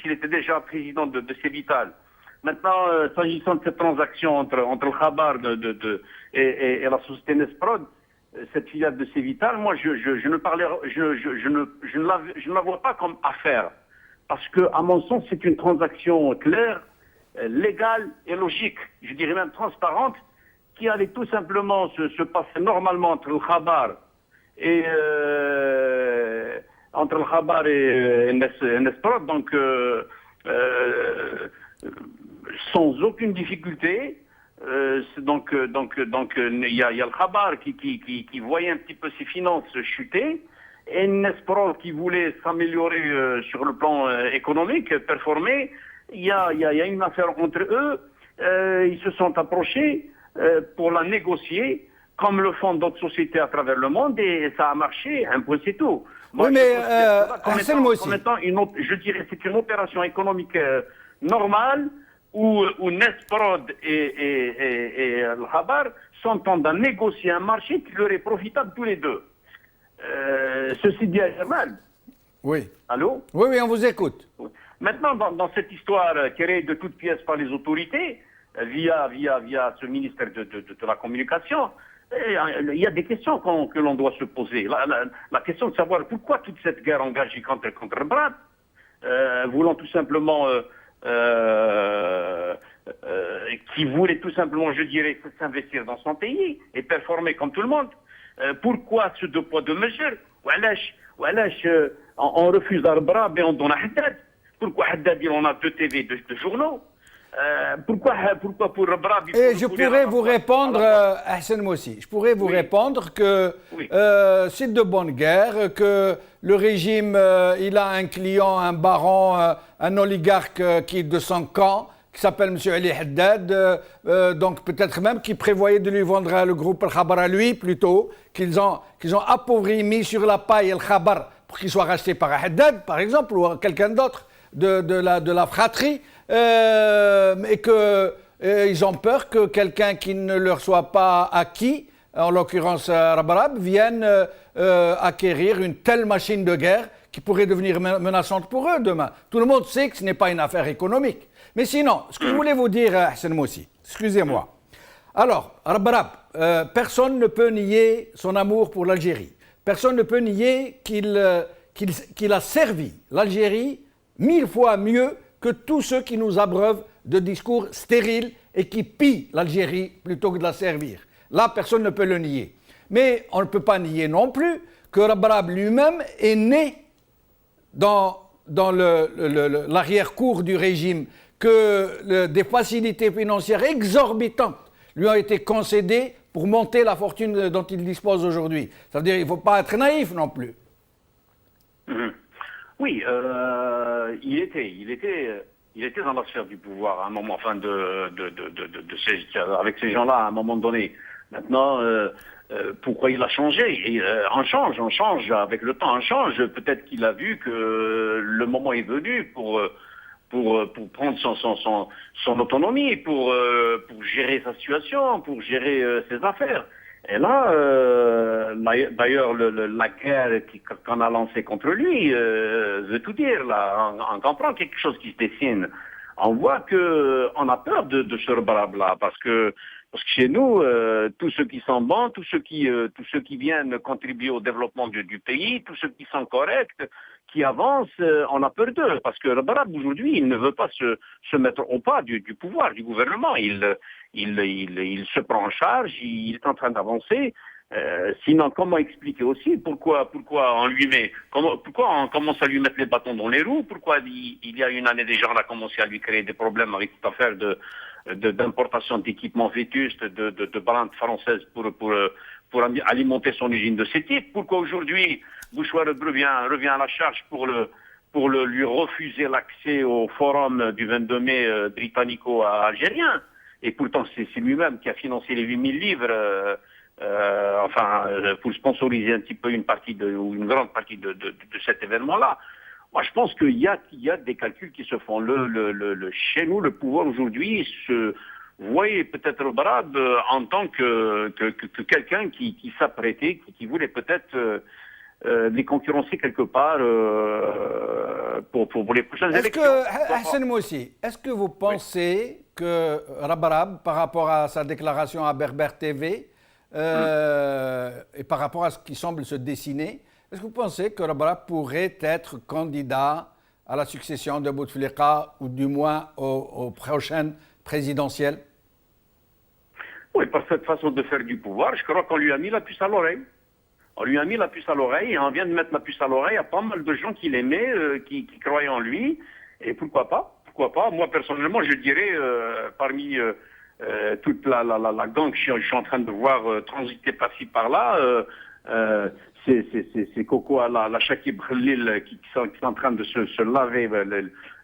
puisqu'il était déjà président de Cévital. Maintenant, s'agissant de cette transaction entre le Khabar et la société Nesprod, cette filiale de Cévital, moi, je ne la vois pas comme affaire. Parce que, à mon sens, c'est une transaction claire, légale et logique, je dirais même transparente, qui allait tout simplement se passer normalement entre le Khabar et Nesprod, donc sans aucune difficulté. Donc il y a le Khabar qui voyait un petit peu ses finances chuter, et Nesprod qui voulait s'améliorer sur le plan économique, performer. Il y a une affaire entre eux. Ils se sont approchés pour la négocier, comme le font d'autres sociétés à travers le monde, et ça a marché. Un point, c'est tout. Moi, oui, mais comme étant je dirais, c'est une opération économique normale où Nesprod et le Khabar s'entendent à négocier un marché qui leur est profitable tous les deux. Ceci dit, Jamal. Oui. Allô? Oui, on vous écoute. Maintenant, dans cette histoire créée de toutes pièces par les autorités, via ce ministère de la Communication, il y a des questions que l'on doit se poser. La question de savoir pourquoi toute cette guerre engagée contre Brad, voulant tout simplement, qui voulait tout simplement, je dirais, s'investir dans son pays et performer comme tout le monde. Pourquoi ce deux poids deux mesures? On refuse Arbrab et on donne à Haddad. Pourquoi Haddad, il en a deux TV, deux journaux? Pourquoi pour Arbrab... Et je pourrais vous répondre, Hassan Moussi, je pourrais vous répondre que c'est de bonne guerre, que le régime, il a un client, un baron, un oligarque qui est de son camp, qui s'appelle M. Ali Haddad, donc peut-être même qu'il prévoyait de lui vendre le groupe Al-Khabar à lui plutôt, qu'ils ont appauvri, mis sur la paille Al-Khabar pour qu'il soit racheté par Haddad, par exemple, ou quelqu'un d'autre de la fratrie, et qu'ils ont peur que quelqu'un qui ne leur soit pas acquis, en l'occurrence Rabarab, vienne acquérir une telle machine de guerre qui pourrait devenir menaçante pour eux demain. Tout le monde sait que ce n'est pas une affaire économique. Mais sinon, ce que je voulais vous dire, Hassan Moussi, excusez-moi. Alors, Rabarab, personne ne peut nier son amour pour l'Algérie. Personne ne peut nier qu'il a servi l'Algérie 1000 fois mieux que tous ceux qui nous abreuvent de discours stériles et qui pillent l'Algérie plutôt que de la servir. Là, personne ne peut le nier. Mais on ne peut pas nier non plus que Rabarab lui-même est né dans l'arrière-cour du régime, que des facilités financières exorbitantes lui ont été concédées pour monter la fortune dont il dispose aujourd'hui. Ça veut dire qu'il ne faut pas être naïf non plus. Oui, il était dans la sphère du pouvoir à un moment, enfin avec ces gens-là à un moment donné. Maintenant, pourquoi il a changé? On change avec le temps, on change. Peut-être qu'il a vu que le moment est venu pour prendre son autonomie, pour gérer sa situation, pour gérer ses affaires. Et là, d'ailleurs, la guerre qu'on a lancée contre lui veut tout dire. Là, on comprend quelque chose qui se dessine. On voit qu'on a peur de ce Rabarab-là, parce que chez nous, tous ceux qui sont bons, tous ceux qui viennent contribuer au développement du pays, tous ceux qui sont corrects, qui avancent, on a peur d'eux. Parce que Rabarab, aujourd'hui, il ne veut pas se mettre au pas du pouvoir, du gouvernement. Il se prend en charge, il est en train d'avancer. Sinon, comment expliquer aussi pourquoi on lui met, pourquoi on commence à lui mettre les bâtons dans les roues, pourquoi il y a une année déjà on a commencé à lui créer des problèmes avec cette affaire d'importation d'équipements vétustes, de bandes françaises pour alimenter son usine de ce type. Pourquoi aujourd'hui Bouchoir revient à la charge pour lui refuser l'accès au forum du 22 mai britannico-algérien. Et pourtant, c'est lui-même qui a financé les 8000 livres, pour sponsoriser un petit peu une grande partie de cet événement-là. Moi, je pense qu'il y a des calculs qui se font. Chez nous, le pouvoir aujourd'hui voyait peut-être Rabarab en tant que quelqu'un qui s'apprêtait, qui voulait peut-être les concurrencer quelque part pour les prochaines élections. Hassan Moussi, est-ce que vous pensez que Rabrab, par rapport à sa déclaration à Berber TV, et par rapport à ce qui semble se dessiner, est-ce que vous pensez que Rabrab pourrait être candidat à la succession de Bouteflika ou du moins aux prochaines présidentielles? Oui, par cette façon de faire du pouvoir, je crois qu'on lui a mis la puce à l'oreille. On lui a mis la puce à l'oreille et on vient de mettre la puce à l'oreille à pas mal de gens qui l'aimaient, qui croyaient en lui. Et pourquoi pas? Pourquoi pas? Moi, personnellement, je dirais, parmi toute la gang que je suis en train de voir transiter par-ci par-là, c'est Coco la Shakib Khalil qui sont en train de se laver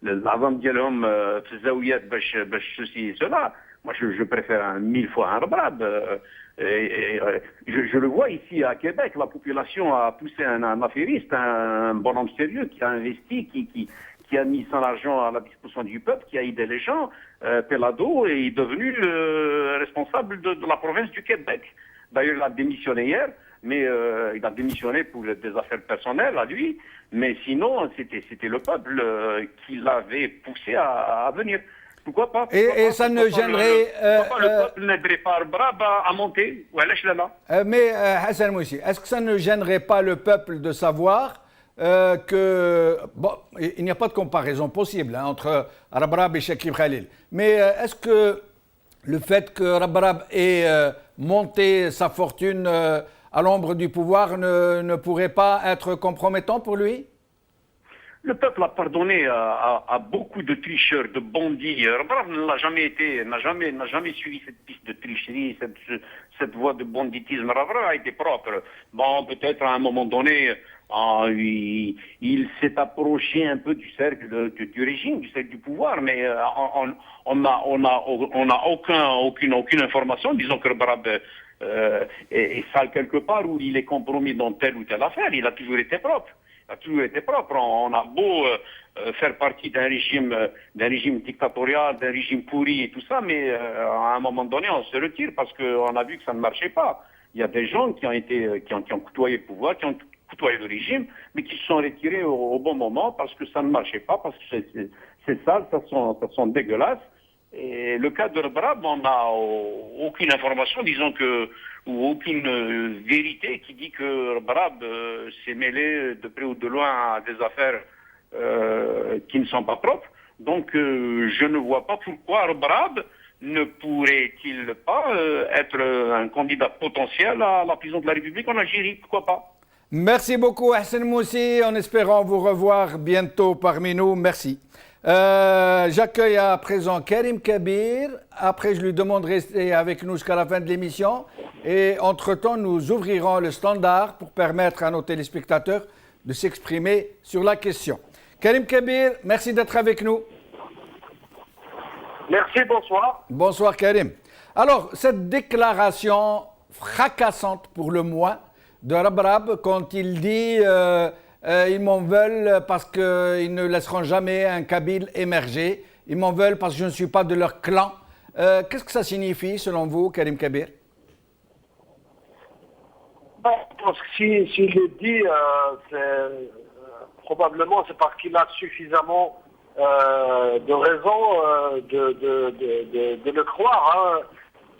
l'avant de l'homme, ceci et cela. Moi, je préfère 1000 fois un Rabrab. Je le vois ici à Québec, la population a poussé un affairiste, un bonhomme sérieux qui a investi, qui a mis son argent à la disposition du peuple, qui a aidé les gens. Pelado est devenu responsable de la province du Québec. D'ailleurs, il a démissionné hier, mais il a démissionné pour des affaires personnelles à lui. Mais sinon, c'était le peuple qui l'avait poussé à venir. Pourquoi pas? Et ça ne gênerait... Pourquoi le peuple n'aiderait pas Rabrab à monter? Mais Hassan Moussi, est-ce que ça ne gênerait pas le peuple de savoir que... Bon, il n'y a pas de comparaison possible entre Rabrab et Shakib Khalil. Mais est-ce que le fait que Rabrab ait monté sa fortune à l'ombre du pouvoir ne pourrait pas être compromettant pour lui? Le peuple a pardonné à beaucoup de tricheurs, de bandits. Rabrab n'a jamais suivi cette piste de tricherie, cette voie de banditisme. Rabrab a été propre. Bon, peut-être à un moment donné, il s'est approché un peu du cercle du régime, du cercle du pouvoir, mais on n'a aucune information. Disons que Rabrab est sale quelque part ou il est compromis dans telle ou telle affaire. Il a toujours été propre. On a beau faire partie d'un régime dictatorial, d'un régime pourri et tout ça, mais à un moment donné, on se retire parce qu'on a vu que ça ne marchait pas. Il y a des gens qui ont coutoyé le pouvoir, qui ont côtoyer le régime, mais qui se sont retirés au bon moment parce que ça ne marchait pas, parce que c'est sale, ça sent dégueulasse. Et le cas de Rabrab, on n'a aucune information, disons que, ou aucune vérité qui dit que Rabrab s'est mêlé de près ou de loin à des affaires qui ne sont pas propres. Donc je ne vois pas pourquoi Rabrab ne pourrait-il pas être un candidat potentiel à la prison de la République en Algérie, pourquoi pas? Merci beaucoup Hassan Moussi, en espérant vous revoir bientôt parmi nous. Merci. J'accueille à présent Karim Kabir. Après, je lui demande de rester avec nous jusqu'à la fin de l'émission. Et entre-temps, nous ouvrirons le standard pour permettre à nos téléspectateurs de s'exprimer sur la question. Karim Kabir, merci d'être avec nous. Merci, bonsoir. Bonsoir Karim. Alors, cette déclaration fracassante pour le moins de Rabrab quand il dit ils m'en veulent parce qu'ils ne laisseront jamais un Kabyle émerger, ils m'en veulent parce que je ne suis pas de leur clan. Qu'est-ce que ça signifie selon vous, Karim Kabir? Parce que s'il le dit, probablement c'est parce qu'il a suffisamment de raisons de le croire.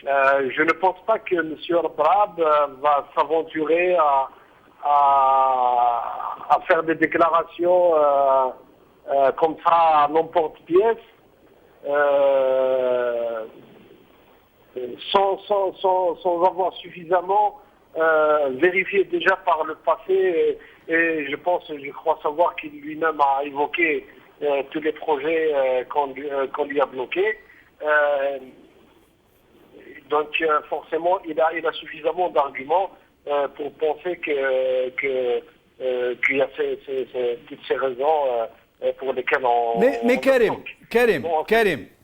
Je ne pense pas que M. Rabrab va s'aventurer à faire des déclarations comme ça à n'importe-pièce, sans avoir suffisamment vérifié déjà par le passé. Et je crois savoir qu'il lui-même a évoqué tous les projets qu'on lui a bloqués. Donc forcément, il a suffisamment d'arguments pour penser qu'il y a toutes ces raisons pour lesquelles on... Mais Karim,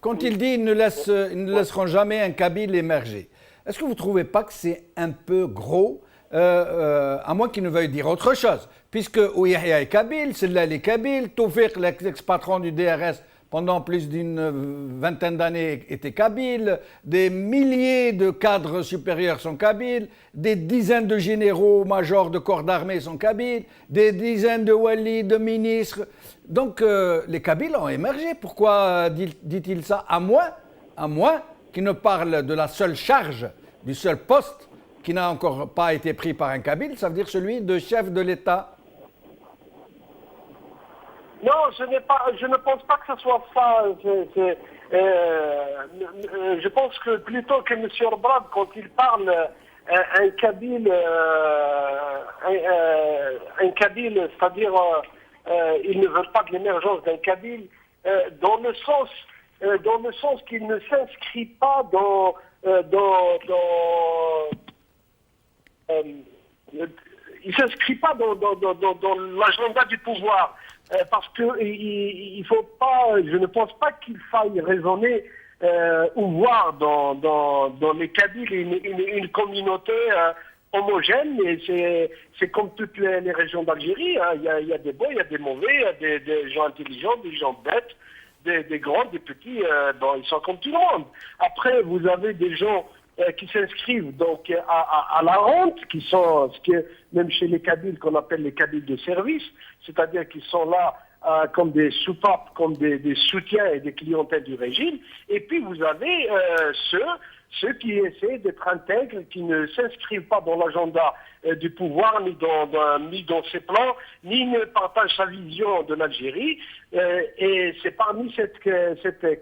quand il dit ils ne laisseront jamais un Kabyle émerger, est-ce que vous ne trouvez pas que c'est un peu gros, à moins qu'il ne veuille dire autre chose? Puisque Ouyahia est Kabyle, Sellal est Kabyle, Toufik, l'ex-patron du DRS, pendant plus d'une vingtaine d'années étaient kabyles, des milliers de cadres supérieurs sont kabyles, des dizaines de généraux majors de corps d'armée sont kabyles, des dizaines de walis, de ministres. Donc les kabyles ont émergé. Pourquoi dit-il ça à moi qui ne parle de la seule charge, du seul poste qui n'a encore pas été pris par un kabyle, ça veut dire celui de chef de l'État? Non, je ne pense pas que ce soit ça. Je pense que plutôt que M. Orbrad, quand il parle un kabyle, c'est-à-dire ils ne veulent pas de l'émergence d'un kabyle, dans le sens qu'il ne s'inscrit pas dans il s'inscrit pas dans l'agenda du pouvoir. Parce que il faut pas, je ne pense pas qu'il faille raisonner ou voir dans les Kabyles une communauté homogène. Et c'est comme toutes les régions d'Algérie. Hein. Il y a des bons, il y a des mauvais, il y a des gens intelligents, des gens bêtes, des grands, des petits. Bon, ils sont comme tout le monde. Après, vous avez des gens qui s'inscrivent donc à la rente, qui sont ce que même chez les Kabyles qu'on appelle les Kabyles de service, c'est-à-dire qu'ils sont là comme des soupapes, comme des soutiens et des clientèles du régime. Et puis vous avez ceux qui essaient d'être intègres, qui ne s'inscrivent pas dans l'agenda du pouvoir, ni dans ses plans, ni ne partagent sa vision de l'Algérie. Et c'est parmi cette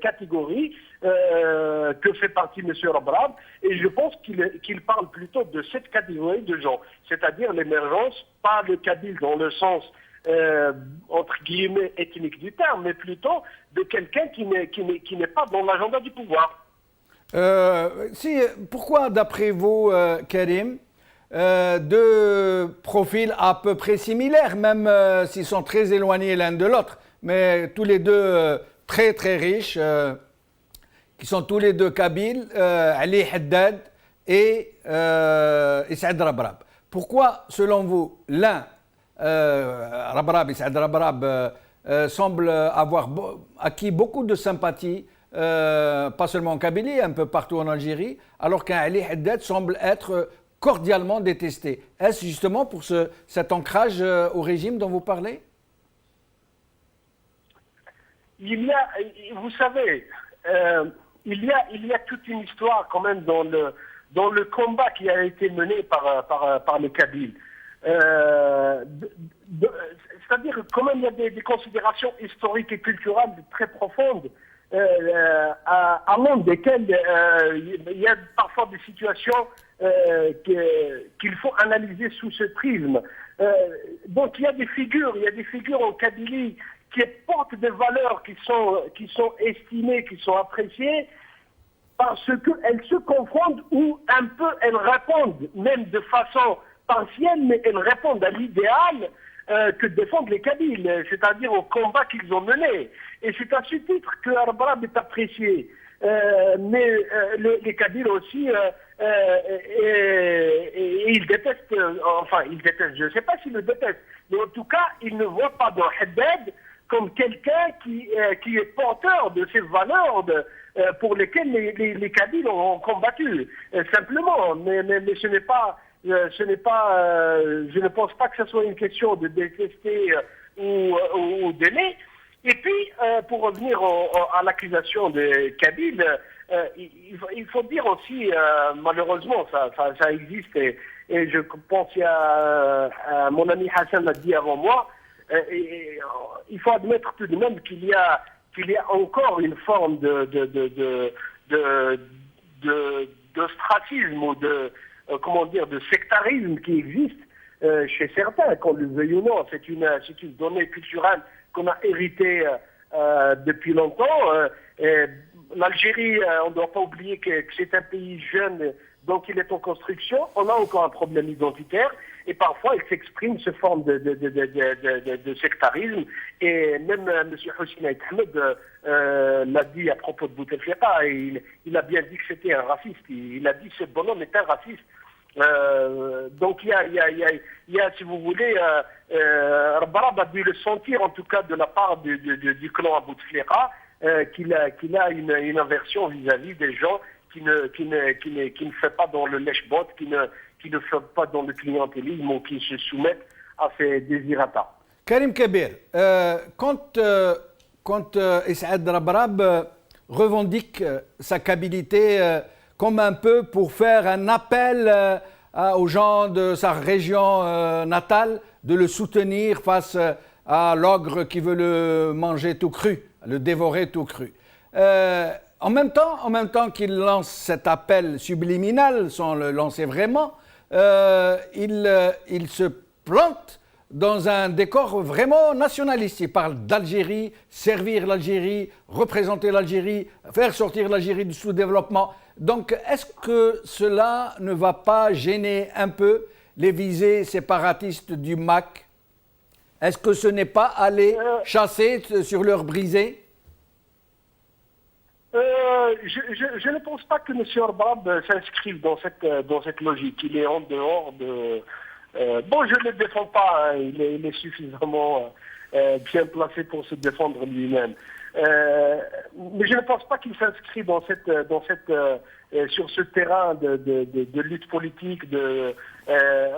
catégorie que fait partie M. Rabrab. Et je pense qu'il parle plutôt de cette catégorie de gens, c'est-à-dire l'émergence, pas le kabyle dans le sens entre guillemets ethnique du terme, mais plutôt de quelqu'un qui n'est pas dans l'agenda du pouvoir. Pourquoi, d'après vous, Karim, deux profils à peu près similaires, même s'ils sont très éloignés l'un de l'autre, mais tous les deux très très riches, qui sont tous les deux kabyles, Ali Haddad et Saad Rabrab. Pourquoi, selon vous, l'un, Rabrab et Saad Rabrab, semble avoir acquis beaucoup de sympathie, pas seulement en Kabylie, un peu partout en Algérie, alors qu'un Ali Haddad semble être cordialement détesté. Est-ce justement pour cet ancrage au régime dont vous parlez? Vous savez, il y a toute une histoire quand même dans le combat qui a été mené par les Kabyles. C'est-à-dire quand même il y a des considérations historiques et culturelles très profondes, allant desquelles il y a parfois des situations qu'il faut analyser sous ce prisme. Donc il y a des figures en Kabylie qui portent des valeurs qui sont estimées, qui sont appréciées, parce qu'elles se confondent ou un peu elles répondent, même de façon partielle, mais elles répondent à l'idéal que défendent les Kabyles, c'est-à-dire au combat qu'ils ont mené. Et c'est à ce titre que Rabrab est apprécié. Mais les Kabyles aussi, ils détestent, je ne sais pas s'ils le détestent, mais en tout cas, ils ne voient pas dans Haddad comme quelqu'un qui est porteur de ces valeurs pour lesquelles les Kabyles ont combattu, simplement. Mais ce n'est pas... je ne pense pas que ce soit une question de détester ou d'aimer. Et puis, pour revenir à l'accusation des Kabyles, il faut dire aussi, malheureusement, ça existe, et je pense qu'il y a mon ami Hassan l'a dit avant moi, il faut admettre tout de même qu'il y a encore une forme d'ostracisme ou de sectarisme qui existe chez certains, qu'on le veuille ou non. C'est une donnée culturelle qu'on a héritée depuis longtemps. L'Algérie, on ne doit pas oublier que c'est un pays jeune, donc il est en construction. On a encore un problème identitaire et parfois il s'exprime sous forme de sectarisme. Et même M. Hossein Aït Ahmed l'a dit à propos de Bouteflika, il a bien dit que c'était un raciste. Il a dit que ce bonhomme est un raciste. Donc il y a, si vous voulez, Rabrab a dû le sentir en tout cas de la part du clan Bouteflika, qu'il a une aversion vis-à-vis des gens qui ne fait pas dans le lèche-botte, qui ne fait pas dans le clientélisme ou qui se soumettent à ses désirata. Karim Kebir, quand Essaad Rabrab revendique sa qualité comme un peu pour faire un appel aux gens de sa région natale de le soutenir face à l'ogre qui veut le manger tout cru, le dévorer tout cru. En même temps qu'il lance cet appel subliminal, sans le lancer vraiment, il se plante dans un décor vraiment nationaliste. Il parle d'Algérie, servir l'Algérie, représenter l'Algérie, faire sortir l'Algérie du sous-développement. Donc, est-ce que cela ne va pas gêner un peu les visées séparatistes du MAC? Est-ce que ce n'est pas aller chasser sur leur brisée? Je ne pense pas que M. Rabrab s'inscrive dans cette logique. Il est en dehors de... bon, je ne le défends pas, hein. Il est suffisamment bien placé pour se défendre lui-même. Mais je ne pense pas qu'il s'inscrit sur ce terrain de lutte politique,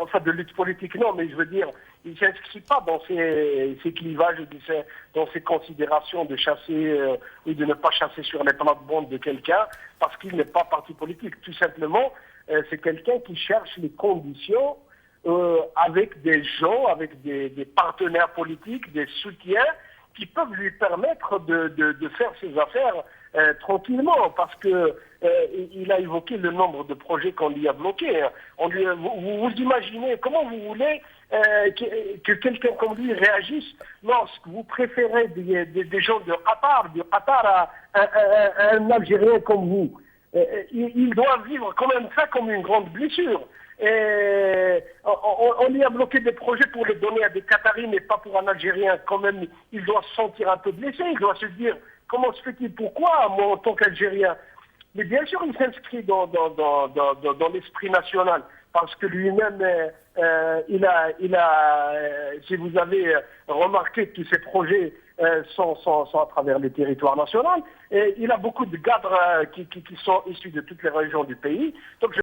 enfin de lutte politique non, mais je veux dire, il ne s'inscrit pas dans ces clivages, dans ces considérations de chasser ou de ne pas chasser sur les plates-bandes de quelqu'un parce qu'il n'est pas parti politique. Tout simplement, c'est quelqu'un qui cherche les conditions avec des gens, avec des partenaires politiques, des soutiens qui peuvent lui permettre de faire ses affaires tranquillement, parce que il a évoqué le nombre de projets qu'on lui a bloqués. Vous imaginez, comment vous voulez que quelqu'un comme lui réagisse lorsque vous préférez des gens du Qatar à un Algérien comme vous? Il doit vivre quand même ça comme une grande blessure. On lui a bloqué des projets pour les donner à des Qataris, mais pas pour un Algérien. Quand même, il doit se sentir un peu blessé. Il doit se dire, comment se fait-il? Pourquoi, moi, en tant qu'Algérien? Mais bien sûr, il s'inscrit dans l'esprit national, parce que lui-même, si vous avez remarqué, tous ces projets sont à travers le territoire national, et il a beaucoup de cadres qui sont issus de toutes les régions du pays. Donc,